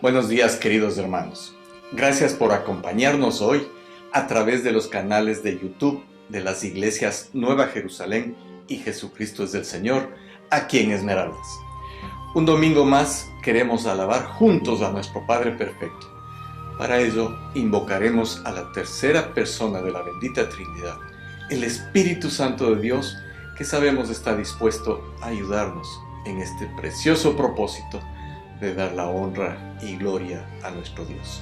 Buenos días, queridos hermanos. Gracias por acompañarnos hoy a través de los canales de YouTube de las iglesias Nueva Jerusalén y Jesucristo es el Señor, aquí en Esmeraldas. Un domingo más queremos alabar juntos a nuestro Padre Perfecto. Para ello, invocaremos a la tercera persona de la bendita Trinidad, el Espíritu Santo de Dios, que sabemos está dispuesto a ayudarnos en este precioso propósito de dar la honra y gloria a nuestro Dios.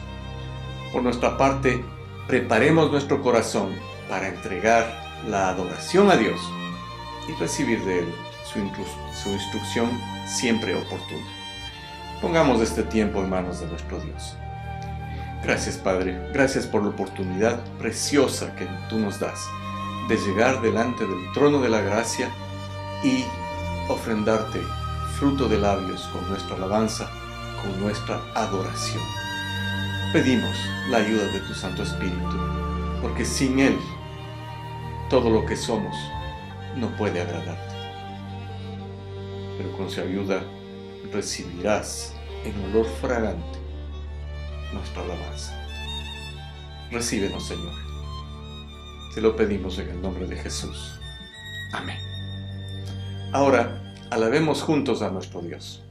Por nuestra parte, preparemos nuestro corazón para entregar la adoración a Dios y recibir de Él su instrucción siempre oportuna. Pongamos este tiempo en manos de nuestro Dios. Gracias, Padre, gracias por la oportunidad preciosa que tú nos das de llegar delante del trono de la gracia y ofrendarte fruto de labios con nuestra alabanza, con nuestra adoración. Pedimos la ayuda de tu Santo Espíritu, porque sin Él todo lo que somos no puede agradarte. Pero con su ayuda recibirás en olor fragante nuestra alabanza. Recíbenos, Señor. Te lo pedimos en el nombre de Jesús. Amén. Ahora, alabemos juntos a nuestro Dios.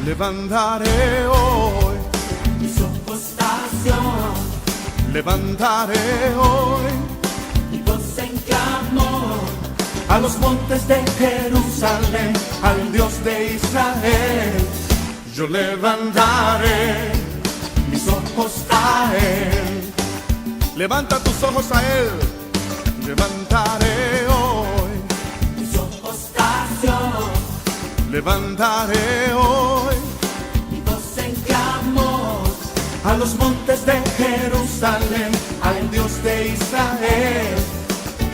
Levantaré hoy mi soportación, levantaré hoy mi voz en clamor, a los montes de Jerusalén, al Dios de Israel. Yo levantaré mis ojos a Él. Levanta tus ojos a Él. Levantaré hoy mi soportación, levantaré hoy mi voz en clamor, a los montes de Jerusalén, al Dios de Israel.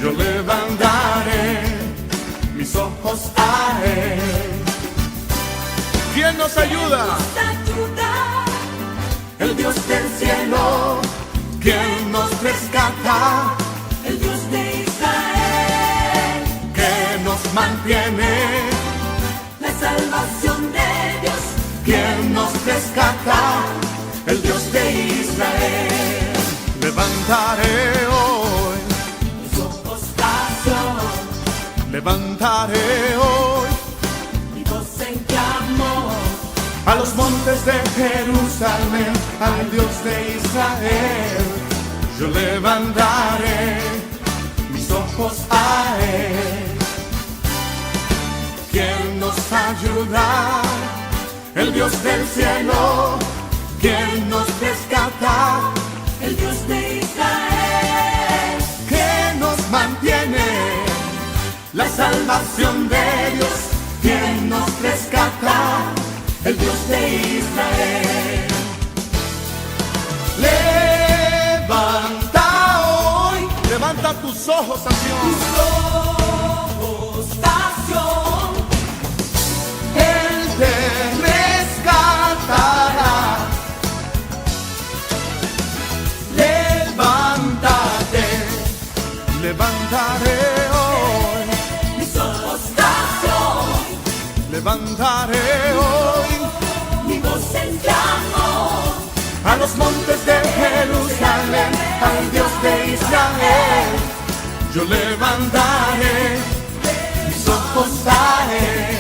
Yo levantaré mis ojos a Él. ¿Quién nos ayuda? nos ayuda, El Dios del cielo. ¿Quién nos rescata? el Dios de Israel, ¿Quién nos mantiene? la salvación de Dios, ¿Quién nos rescata? El Dios de Israel. Levantaré hoy, mi soportación, levantaré hoy mi voz en clamor, a los montes de Jerusalén, al Dios de Israel. Yo levantaré mis ojos a Él. ¿Quién nos ayuda? El Dios del cielo. ¿Quién nos rescata? el Dios de Israel, ¿Quién nos mantiene? La salvación de Dios. ¿Quién nos rescata? El Dios de Israel. Levanta hoy, levanta tus ojos a Dios. soportación, Él te rescatará. Levántate, levantaré hoy, mi soportación, levantaré hoy mi voz en clamor, a los montes de Jerusalén, al Dios de Israel. Yo levantaré mis ojos a Él.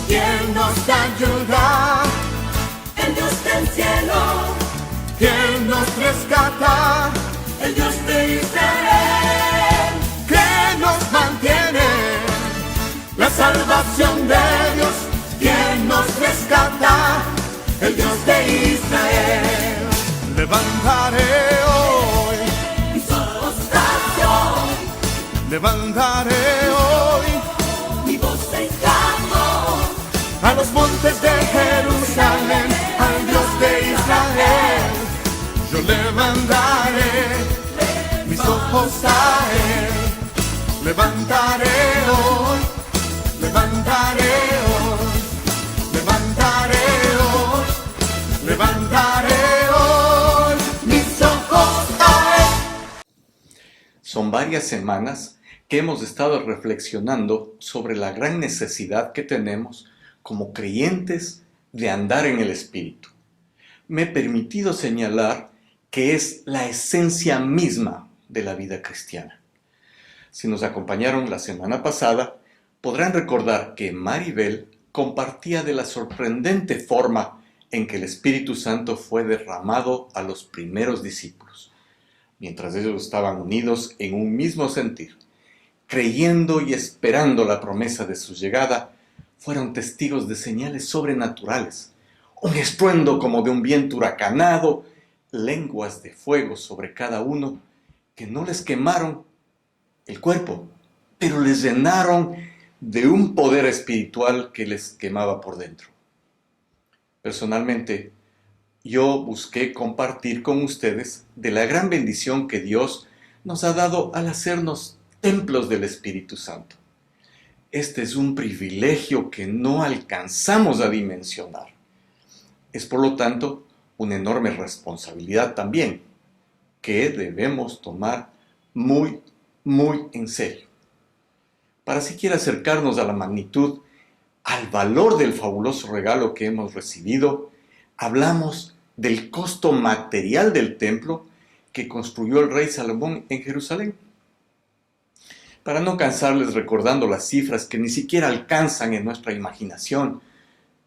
¿Quién nos ayuda? el Dios del cielo, ¿Quién nos rescata? el Dios de Israel, ¿Quién nos mantiene? La salvación de Dios. ¿Quién nos rescata? El Dios de Israel. levantaré hoy mi voz en clamor. a los montes de Jerusalén, al Dios de Israel. Yo levantaré mis ojos a Él, levantaré hoy, levantaré hoy, levantaré hoy, levantaré hoy mis ojos a Él. Son varias semanas que hemos estado reflexionando sobre la gran necesidad que tenemos como creyentes de andar en el Espíritu. Me he permitido señalar que es la esencia misma de la vida cristiana. Si nos acompañaron la semana pasada, podrán recordar que Maribel compartía de la sorprendente forma en que el Espíritu Santo fue derramado a los primeros discípulos, mientras ellos estaban unidos en un mismo sentir, creyendo y esperando la promesa de su llegada. Fueron testigos de señales sobrenaturales, un estruendo como de un viento huracanado, lenguas de fuego sobre cada uno que no les quemaron el cuerpo, pero les llenaron de un poder espiritual que les quemaba por dentro. Personalmente, yo busqué compartir con ustedes de la gran bendición que Dios nos ha dado al hacernos templos del Espíritu Santo. Este es un privilegio que no alcanzamos a dimensionar. Es por lo tanto una enorme responsabilidad también, que debemos tomar muy en serio. Para siquiera acercarnos a la magnitud, al valor del fabuloso regalo que hemos recibido, hablamos del costo material del templo que construyó el rey Salomón en Jerusalén. Para no cansarles recordando las cifras que ni siquiera alcanzan en nuestra imaginación,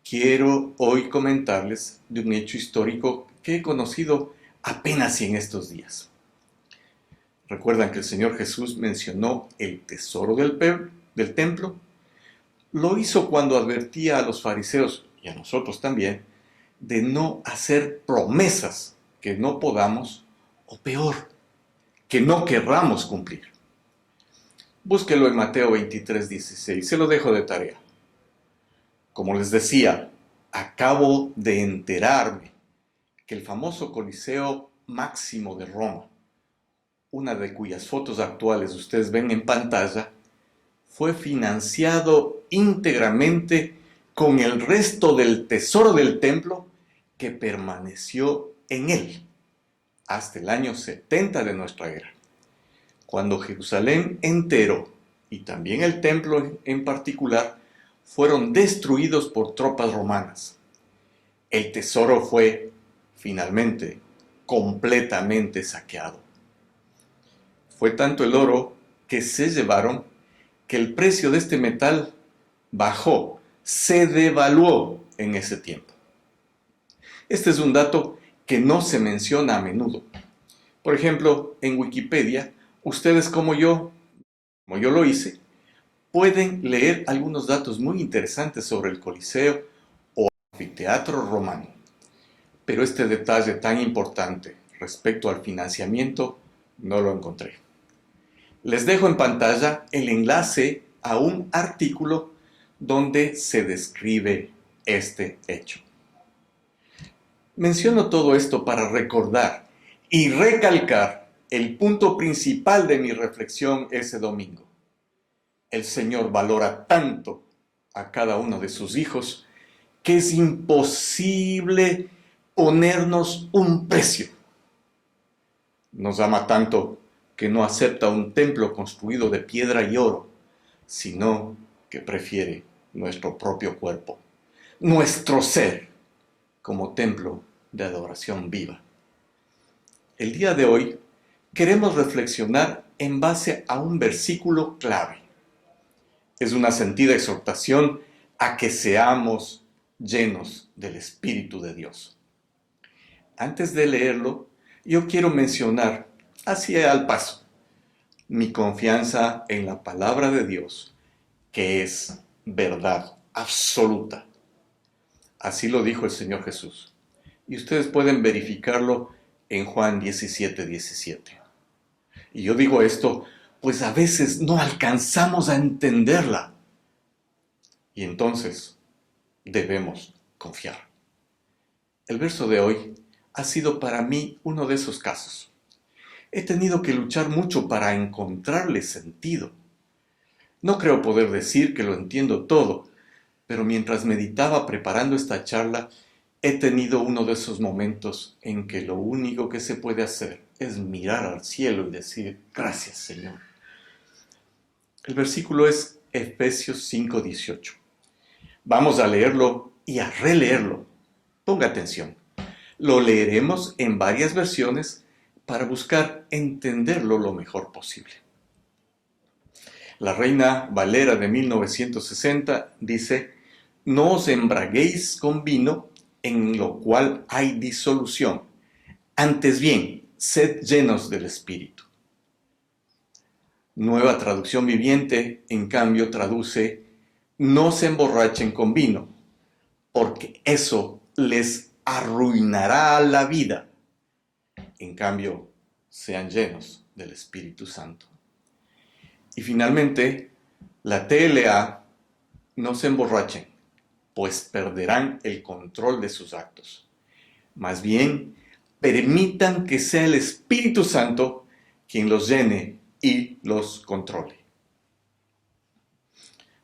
quiero hoy comentarles de un hecho histórico que he conocido apenas en estos días. ¿Recuerdan que el Señor Jesús mencionó el tesoro del templo? Lo hizo cuando advertía a los fariseos, y a nosotros también, de no hacer promesas que no podamos, o peor, que no querramos cumplir. Búsquelo en Mateo 23:16, se lo dejo de tarea. Como les decía, acabo de enterarme que el famoso Coliseo Máximo de Roma, una de cuyas fotos actuales ustedes ven en pantalla, fue financiado íntegramente con el resto del tesoro del templo que permaneció en él hasta el año 70 de nuestra era, cuando Jerusalén entero y también el templo en particular fueron destruidos por tropas romanas. El tesoro fue finalmente completamente saqueado. Fue tanto el oro que se llevaron que el precio de este metal bajó, se devaluó en ese tiempo. Este es un dato que no se menciona a menudo. Por ejemplo, en Wikipedia, ustedes como yo lo hice, pueden leer algunos datos muy interesantes sobre el Coliseo o anfiteatro romano. Pero este detalle tan importante respecto al financiamiento no lo encontré. Les dejo en pantalla el enlace a un artículo donde se describe este hecho. Menciono todo esto para recordar y recalcar el punto principal de mi reflexión ese domingo. El Señor valora tanto a cada uno de sus hijos que es imposible ponernos un precio. Nos ama tanto que no acepta un templo construido de piedra y oro, sino que prefiere nuestro propio cuerpo, nuestro ser, como templo de adoración viva. El día de hoy queremos reflexionar en base a un versículo clave. Es una sentida exhortación a que seamos llenos del Espíritu de Dios. Antes de leerlo, yo quiero mencionar, así al paso, mi confianza en la palabra de Dios, que es verdad absoluta. Así lo dijo el Señor Jesús. Y ustedes pueden verificarlo en Juan 17:17. Y yo digo esto pues a veces no alcanzamos a entenderla. Y entonces debemos confiar. El verso de hoy ha sido para mí uno de esos casos. He tenido que luchar mucho para encontrarle sentido. No creo poder decir que lo entiendo todo, pero mientras meditaba preparando esta charla, he tenido uno de esos momentos en que lo único que se puede hacer es mirar al cielo y decir, gracias Señor. El versículo es Efesios 5:18. Vamos a leerlo y a releerlo. Ponga atención. Lo leeremos en varias versiones para buscar entenderlo lo mejor posible. La Reina Valera de 1960 dice, no os embraguéis con vino en lo cual hay disolución. Antes bien, sed llenos del Espíritu. Nueva Traducción Viviente, en cambio, traduce, no se emborrachen con vino, porque eso les arruinará la vida. En cambio, sean llenos del Espíritu Santo. Y finalmente, la TLA, no se emborrachen, pues perderán el control de sus actos. Más bien, permitan que sea el Espíritu Santo quien los llene y los controle.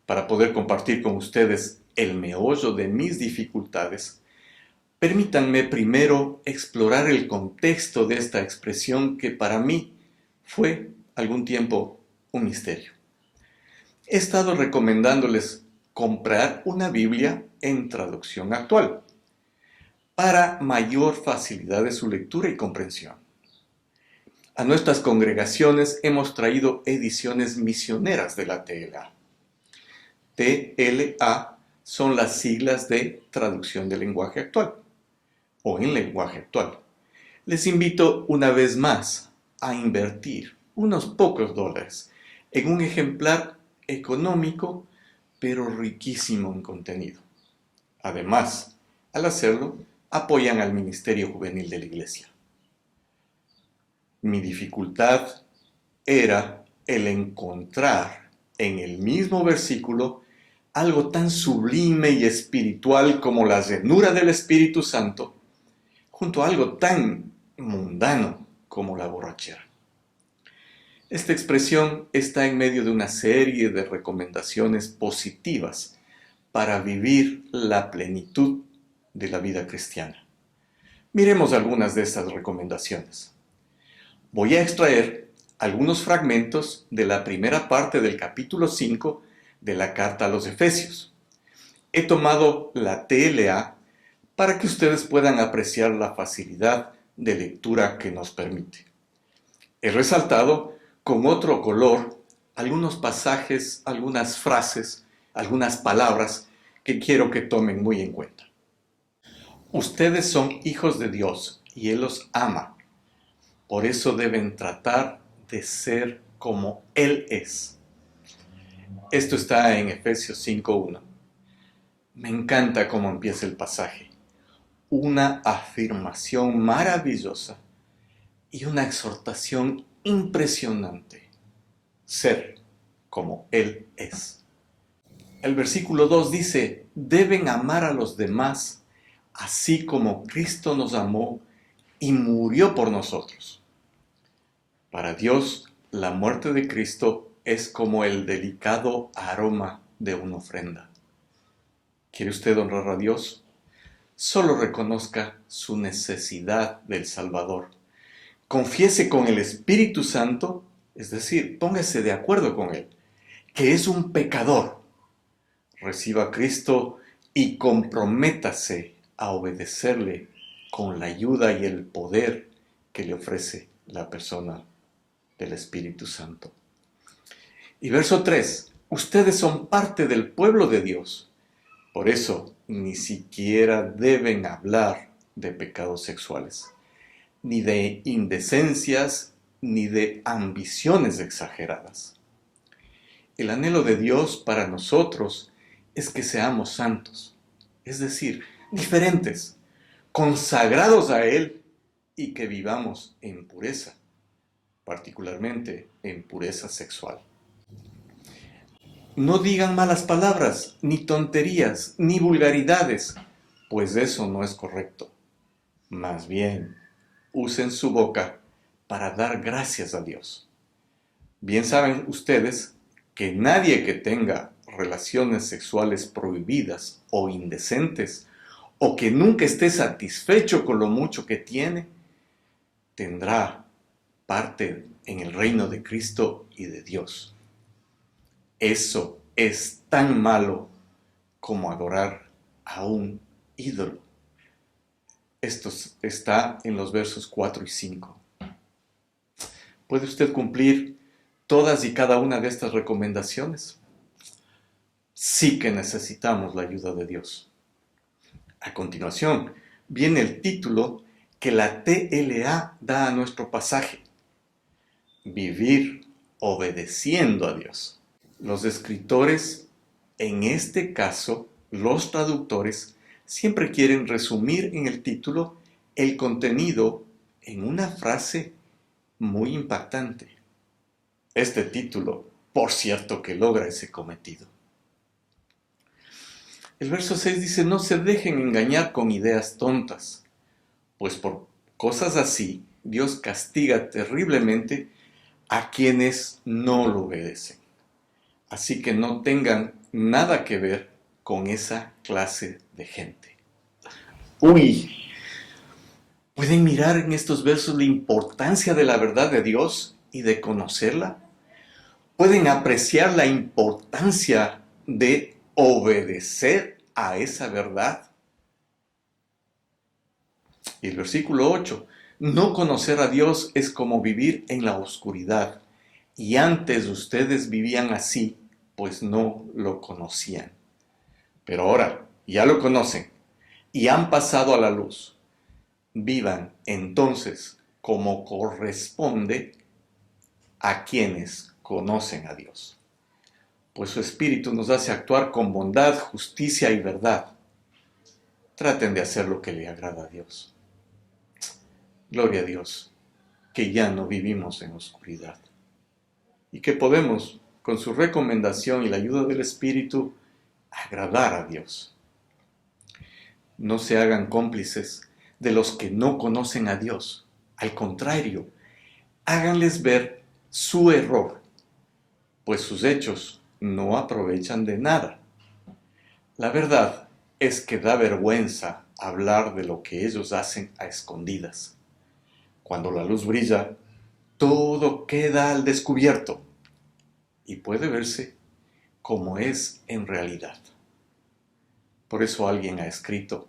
Para poder compartir con ustedes el meollo de mis dificultades, permítanme primero explorar el contexto de esta expresión que para mí fue algún tiempo un misterio. He estado recomendándoles comprar una Biblia en traducción actual para mayor facilidad de su lectura y comprensión. A nuestras congregaciones hemos traído ediciones misioneras de la TLA. TLA son las siglas de traducción del lenguaje actual o en lenguaje actual. Les invito una vez más a invertir unos pocos dólares en un ejemplar económico pero riquísimo en contenido. Además, al hacerlo, apoyan al ministerio juvenil de la iglesia. Mi dificultad era el encontrar en el mismo versículo algo tan sublime y espiritual como la llenura del Espíritu Santo, junto a algo tan mundano como la borrachera. Esta expresión está en medio de una serie de recomendaciones positivas para vivir la plenitud de la vida cristiana. Miremos algunas de estas recomendaciones. Voy a extraer algunos fragmentos de la primera parte del capítulo 5 de la carta a los Efesios. He tomado la TLA para que ustedes puedan apreciar la facilidad de lectura que nos permite. He resaltado con otro color algunos pasajes, algunas frases, algunas palabras que quiero que tomen muy en cuenta. Ustedes son hijos de Dios y Él los ama. Por eso deben tratar de ser como Él es. Esto está en Efesios 5:1. Me encanta cómo empieza el pasaje. Una afirmación maravillosa y una exhortación impresionante. Ser como Él es. El versículo 2 dice, deben amar a los demás así como Cristo nos amó y murió por nosotros. Para Dios, la muerte de Cristo es como el delicado aroma de una ofrenda. ¿Quiere usted honrar a Dios? Solo reconozca su necesidad del Salvador. Confiese con el Espíritu Santo, es decir, póngase de acuerdo con Él, que es un pecador. Reciba a Cristo y comprométase a obedecerle con la ayuda y el poder que le ofrece la persona del Espíritu Santo. Y verso 3, ustedes son parte del pueblo de Dios. Por eso, ni siquiera deben hablar de pecados sexuales, ni de indecencias, ni de ambiciones exageradas. El anhelo de Dios para nosotros es que seamos santos, es decir, diferentes, consagrados a Él y que vivamos en pureza. particularmente en pureza sexual. No digan malas palabras, ni tonterías, ni vulgaridades, pues eso no es correcto. Más bien, usen su boca para dar gracias a Dios. Bien saben ustedes que nadie que tenga relaciones sexuales prohibidas o indecentes, o que nunca esté satisfecho con lo mucho que tiene, tendrá parte en el reino de Cristo y de Dios. Eso es tan malo como adorar a un ídolo. Esto está en los versos 4 y 5. ¿Puede usted cumplir todas y cada una de estas recomendaciones? Sí que necesitamos la ayuda de Dios. A continuación, viene el título que la TLA da a nuestro pasaje: Vivir obedeciendo a Dios. Los escritores, en este caso, los traductores, siempre quieren resumir en el título el contenido en una frase muy impactante. Este título, por cierto, que logra ese cometido. El verso 6 dice: no se dejen engañar con ideas tontas, pues por cosas así Dios castiga terriblemente a quienes no lo obedecen. Así que no tengan nada que ver con esa clase de gente. Uy, ¿pueden mirar en estos versos la importancia de la verdad de Dios y de conocerla? ¿Pueden apreciar la importancia de obedecer a esa verdad? Y el versículo 8, no conocer a Dios es como vivir en la oscuridad, y antes ustedes vivían así, pues no lo conocían. Pero ahora ya lo conocen y han pasado a la luz. Vivan entonces como corresponde a quienes conocen a Dios, pues su Espíritu nos hace actuar con bondad, justicia y verdad. Traten de hacer lo que le agrada a Dios. Gloria a Dios, que ya no vivimos en oscuridad y que podemos, con su recomendación y la ayuda del Espíritu, agradar a Dios. No se hagan cómplices de los que no conocen a Dios. Al contrario, háganles ver su error, pues sus hechos no aprovechan de nada. La verdad es que da vergüenza hablar de lo que ellos hacen a escondidas. Cuando la luz brilla, todo queda al descubierto y puede verse como es en realidad. Por eso alguien ha escrito: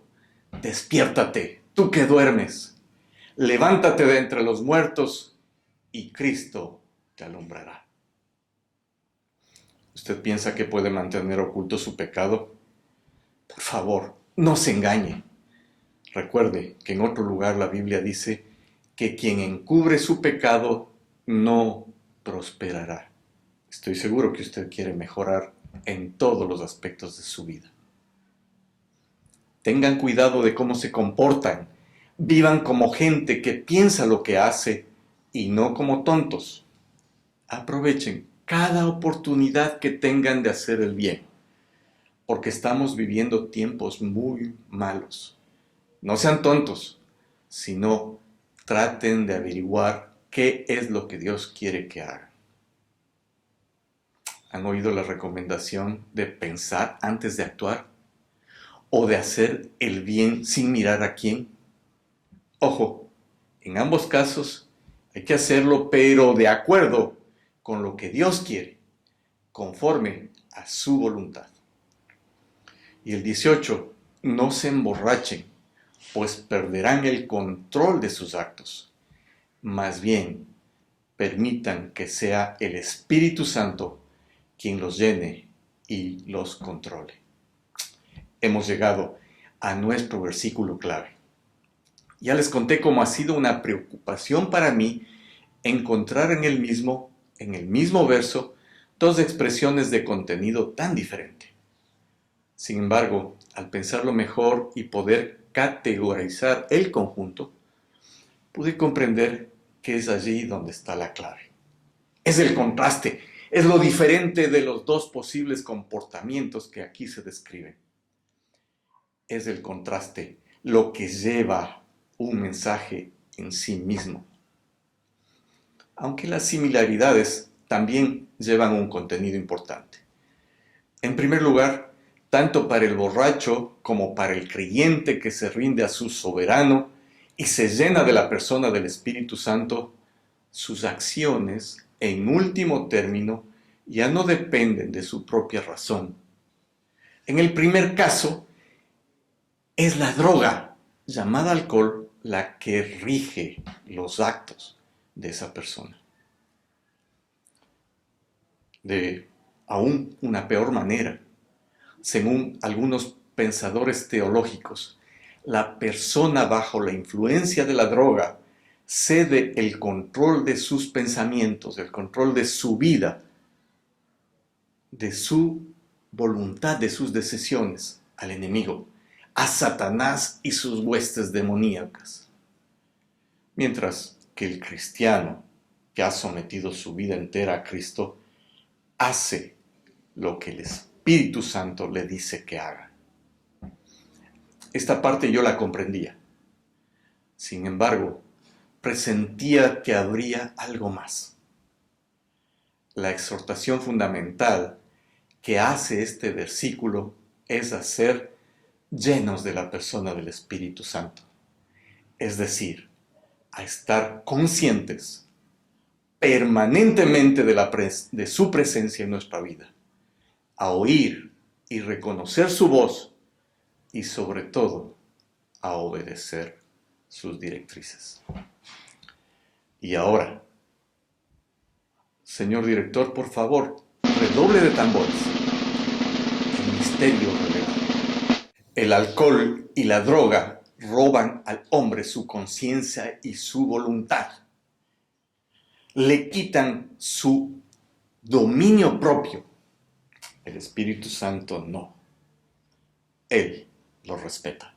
despiértate, tú que duermes, levántate de entre los muertos y Cristo te alumbrará. ¿Usted piensa que puede mantener oculto su pecado? Por favor, no se engañe. Recuerde que en otro lugar la Biblia dice que quien encubre su pecado no prosperará. Estoy seguro que usted quiere mejorar en todos los aspectos de su vida. Tengan cuidado de cómo se comportan. Vivan como gente que piensa lo que hace y no como tontos. Aprovechen cada oportunidad que tengan de hacer el bien, porque estamos viviendo tiempos muy malos. No sean tontos, sino traten de averiguar qué es lo que Dios quiere que hagan. ¿Han oído la recomendación de pensar antes de actuar? ¿O de hacer el bien sin mirar a quién? Ojo, en ambos casos hay que hacerlo, pero de acuerdo con lo que Dios quiere, conforme a su voluntad. Y el 18, no se emborrachen, pues perderán el control de sus actos. Más bien, permitan que sea el Espíritu Santo quien los llene y los controle. Hemos llegado a nuestro versículo clave. Ya les conté cómo ha sido una preocupación para mí encontrar en el mismo verso dos expresiones de contenido tan diferente. Sin embargo, al pensarlo mejor y poder categorizar el conjunto, pude comprender que es allí donde está la clave. Es el contraste, es lo diferente de los dos posibles comportamientos que aquí se describen. Es el contraste lo que lleva un mensaje en sí mismo. Aunque las similaridades también llevan un contenido importante. En primer lugar, tanto para el borracho como para el creyente que se rinde a su soberano y se llena de la persona del Espíritu Santo, sus acciones, en último término, ya no dependen de su propia razón. En el primer caso, es la droga, llamada alcohol, la que rige los actos de esa persona. De aún una peor manera, según algunos pensadores teológicos, la persona bajo la influencia de la droga cede el control de sus pensamientos, el control de su vida, de su voluntad, de sus decisiones al enemigo, a Satanás y sus huestes demoníacas. Mientras que el cristiano, que ha sometido su vida entera a Cristo, hace lo que el Espíritu Santo le dice que haga. Esta parte yo la comprendía. Sin embargo, presentía que habría algo más. La exhortación fundamental que hace este versículo es a ser llenos de la persona del Espíritu Santo. Es decir, a estar conscientes permanentemente de su presencia en nuestra vida, a oír y reconocer su voz y sobre todo a obedecer sus directrices. Y ahora, señor director, por favor, redoble de tambores. El misterio revelado. El alcohol y la droga roban al hombre su conciencia y su voluntad. Le quitan su dominio propio. El Espíritu Santo no. Él lo respeta.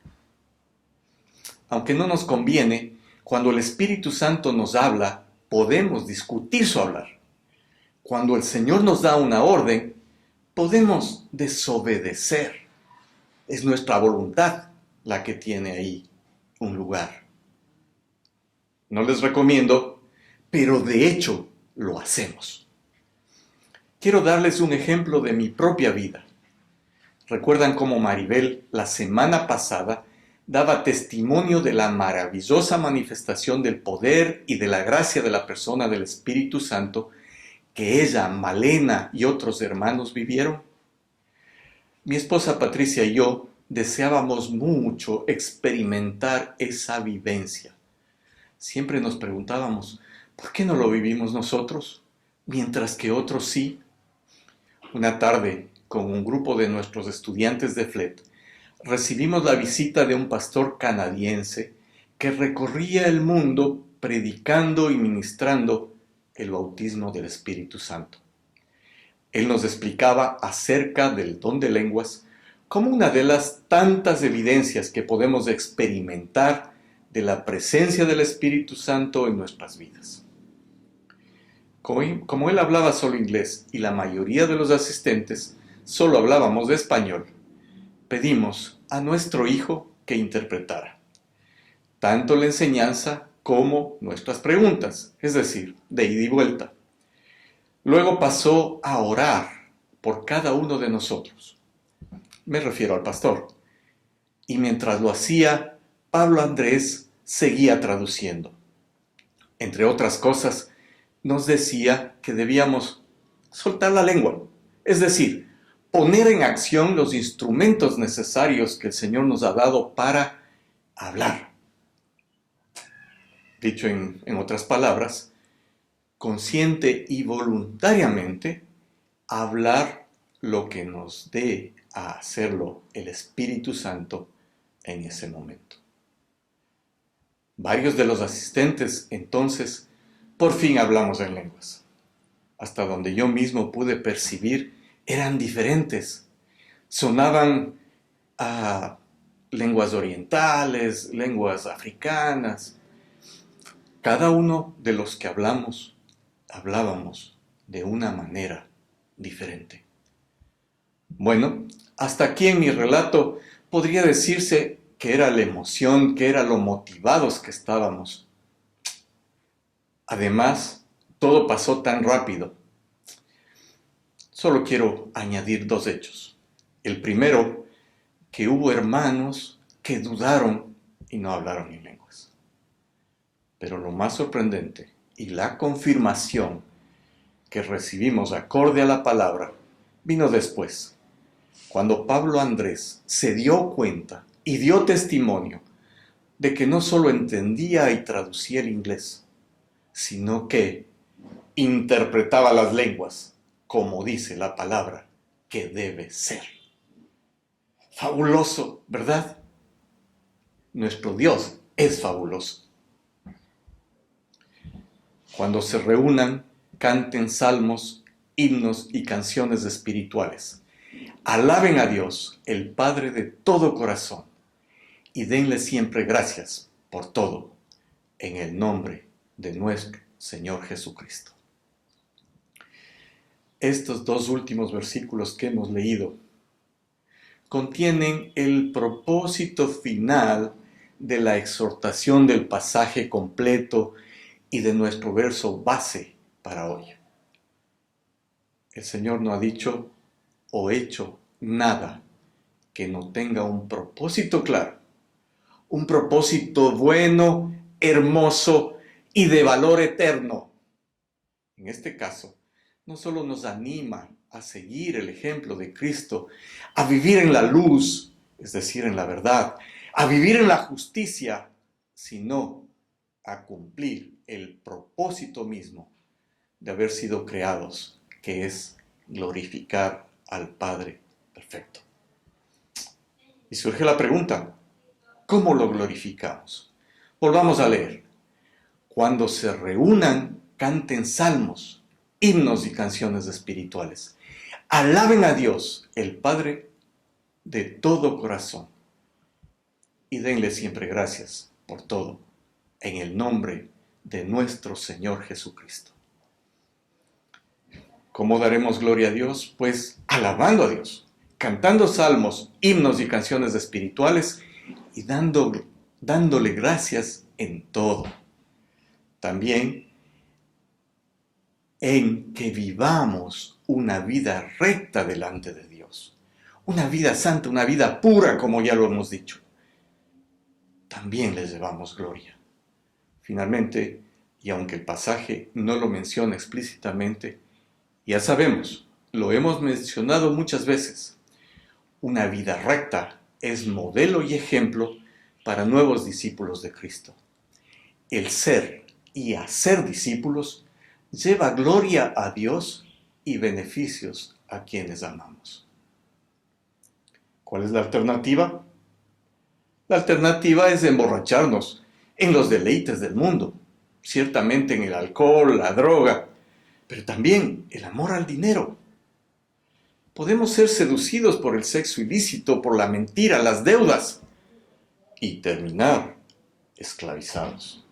Aunque no nos conviene, cuando el Espíritu Santo nos habla, podemos discutir su hablar. Cuando el Señor nos da una orden, podemos desobedecer. Es nuestra voluntad la que tiene ahí un lugar. No les recomiendo, pero de hecho lo hacemos. Quiero darles un ejemplo de mi propia vida. ¿Recuerdan cómo Maribel la semana pasada daba testimonio de la maravillosa manifestación del poder y de la gracia de la persona del Espíritu Santo que ella, Malena y otros hermanos vivieron? Mi esposa Patricia y yo deseábamos mucho experimentar esa vivencia. Siempre nos preguntábamos, ¿por qué no lo vivimos nosotros, mientras que otros sí? Una tarde, con un grupo de nuestros estudiantes de FLET, recibimos la visita de un pastor canadiense que recorría el mundo predicando y ministrando el bautismo del Espíritu Santo. Él nos explicaba acerca del don de lenguas como una de las tantas evidencias que podemos experimentar de la presencia del Espíritu Santo en nuestras vidas. Como él hablaba solo inglés y la mayoría de los asistentes solo hablábamos de español, pedimos a nuestro hijo que interpretara tanto la enseñanza como nuestras preguntas, es decir, de ida y vuelta. Luego pasó a orar por cada uno de nosotros. Me refiero al pastor. Y mientras lo hacía, Pablo Andrés seguía traduciendo. Entre otras cosas, nos decía que debíamos soltar la lengua, es decir, poner en acción los instrumentos necesarios que el Señor nos ha dado para hablar. Dicho en otras palabras, consciente y voluntariamente, hablar lo que nos dé a hacerlo el Espíritu Santo en ese momento. Varios de los asistentes, entonces, por fin hablamos en lenguas. Hasta donde yo mismo pude percibir, eran diferentes. Sonaban a lenguas orientales, lenguas africanas, cada uno de los que hablábamos de una manera diferente. Bueno, hasta aquí en mi relato podría decirse que era la emoción, que era lo motivados que estábamos. Además, todo pasó tan rápido. Solo quiero añadir 2 hechos. El primero, que hubo hermanos que dudaron y no hablaron en lenguas. Pero lo más sorprendente y la confirmación que recibimos acorde a la palabra vino después, cuando Pablo Andrés se dio cuenta y dio testimonio de que no solo entendía y traducía el inglés, sino que interpretaba las lenguas, como dice la palabra, que debe ser. Fabuloso, ¿verdad? Nuestro Dios es fabuloso. Cuando se reúnan, canten salmos, himnos y canciones espirituales. Alaben a Dios, el Padre de todo corazón, y denle siempre gracias por todo, en el nombre de nuestro Señor Jesucristo. Estos 2 últimos versículos que hemos leído contienen el propósito final de la exhortación del pasaje completo y de nuestro verso base para hoy. El Señor no ha dicho o hecho nada que no tenga un propósito claro, un propósito bueno, hermoso y de valor eterno. En este caso, no solo nos anima a seguir el ejemplo de Cristo, a vivir en la luz, es decir, en la verdad, a vivir en la justicia, sino a cumplir el propósito mismo de haber sido creados, que es glorificar al Padre perfecto. Y surge la pregunta, ¿cómo lo glorificamos? Volvamos a leer. Cuando se reúnan, canten salmos, himnos y canciones espirituales. Alaben a Dios, el Padre de todo corazón, y denle siempre gracias por todo, en el nombre de nuestro Señor Jesucristo. ¿Cómo daremos gloria a Dios? Pues alabando a Dios, cantando salmos, himnos y canciones espirituales y dándole gracias en todo. También en que vivamos una vida recta delante de Dios, una vida santa, una vida pura, como ya lo hemos dicho. También les llevamos gloria. Finalmente, y aunque el pasaje no lo menciona explícitamente, ya sabemos, lo hemos mencionado muchas veces, una vida recta es modelo y ejemplo para nuevos discípulos de Cristo. El ser y hacer discípulos lleva gloria a Dios y beneficios a quienes amamos. ¿Cuál es la alternativa? La alternativa es emborracharnos en los deleites del mundo, ciertamente en el alcohol, la droga, pero también el amor al dinero. Podemos ser seducidos por el sexo ilícito, por la mentira, las deudas, y terminar esclavizados.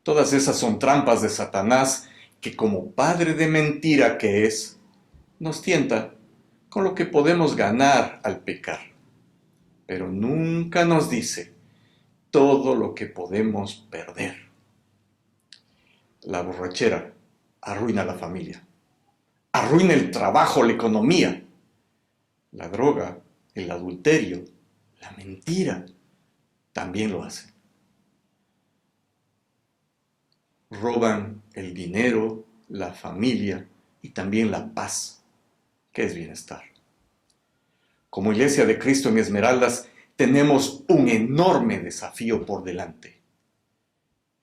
Todas esas son trampas de Satanás que, como padre de mentira que es, nos tienta con lo que podemos ganar al pecar. Pero nunca nos dice todo lo que podemos perder. La borrachera arruina la familia, arruina el trabajo, la economía. La droga, el adulterio, la mentira también lo hacen. Roban el dinero, la familia y también la paz, que es bienestar. Como Iglesia de Cristo en Esmeraldas, tenemos un enorme desafío por delante.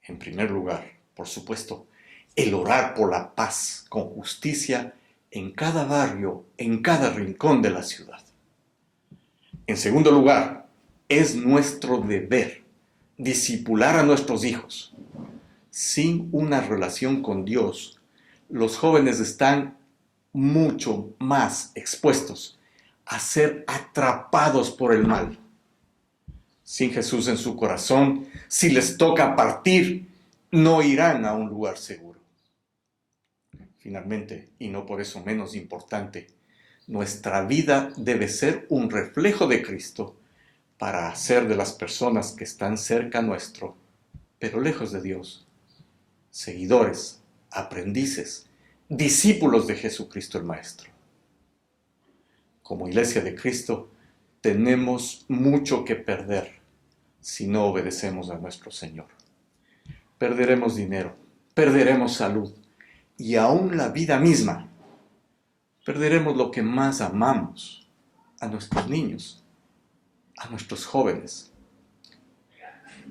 En primer lugar, por supuesto, el orar por la paz con justicia en cada barrio, en cada rincón de la ciudad. En segundo lugar, es nuestro deber discipular a nuestros hijos. Sin una relación con Dios, los jóvenes están mucho más expuestos a ser atrapados por el mal. Sin Jesús en su corazón, si les toca partir, no irán a un lugar seguro. Finalmente, y no por eso menos importante, nuestra vida debe ser un reflejo de Cristo para hacer de las personas que están cerca nuestro, pero lejos de Dios, seguidores, aprendices, discípulos de Jesucristo el Maestro. Como Iglesia de Cristo, tenemos mucho que perder si no obedecemos a nuestro Señor. Perderemos dinero, perderemos salud y aún la vida misma. Perderemos lo que más amamos, a nuestros niños, a nuestros jóvenes.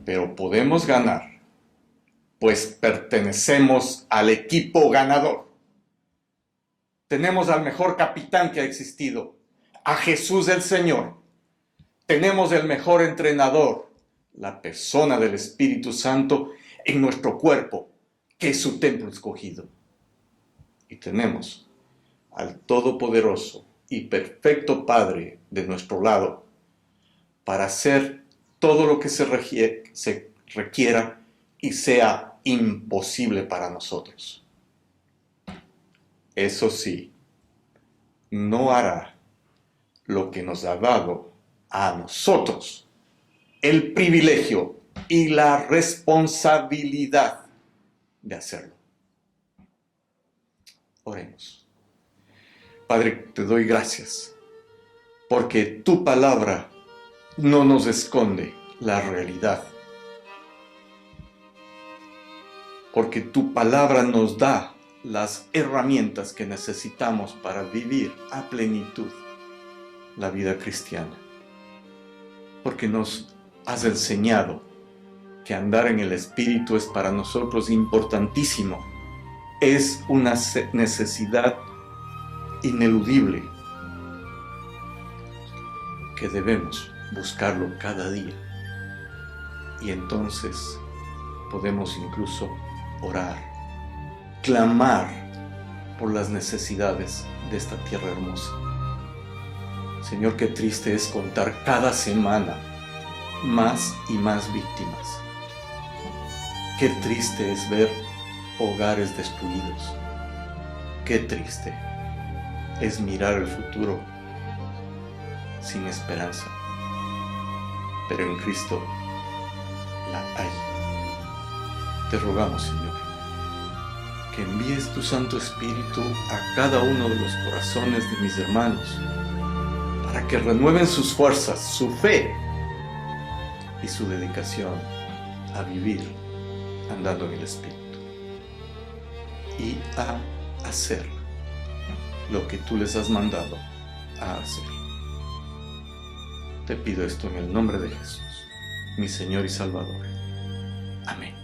Pero podemos ganar, pues pertenecemos al equipo ganador. Tenemos al mejor capitán que ha existido, a Jesús el Señor. Tenemos el mejor entrenador, la persona del Espíritu Santo en nuestro cuerpo, que es su templo escogido. Y tenemos al Todopoderoso y perfecto Padre de nuestro lado para hacer todo lo que se requiera y sea imposible para nosotros. Eso sí, no hará lo que nos ha dado a nosotros el privilegio y la responsabilidad de hacerlo. Oremos. Padre, te doy gracias porque tu palabra no nos esconde la realidad, porque tu palabra nos da las herramientas que necesitamos para vivir a plenitud la vida cristiana, porque nos has enseñado que andar en el Espíritu es para nosotros importantísimo, es una necesidad ineludible que debemos buscarlo cada día. Y entonces podemos incluso orar, clamar por las necesidades de esta tierra hermosa. Señor, qué triste es contar cada semana más y más víctimas. Qué triste es ver hogares destruidos. Qué triste es mirar el futuro sin esperanza. Pero en Cristo la hay. Te rogamos, Señor, que envíes tu Santo Espíritu a cada uno de los corazones de mis hermanos, para que renueven sus fuerzas, su fe y su dedicación a vivir andando en el Espíritu y a hacer lo que tú les has mandado a hacer. Te pido esto en el nombre de Jesús, mi Señor y Salvador. Amén.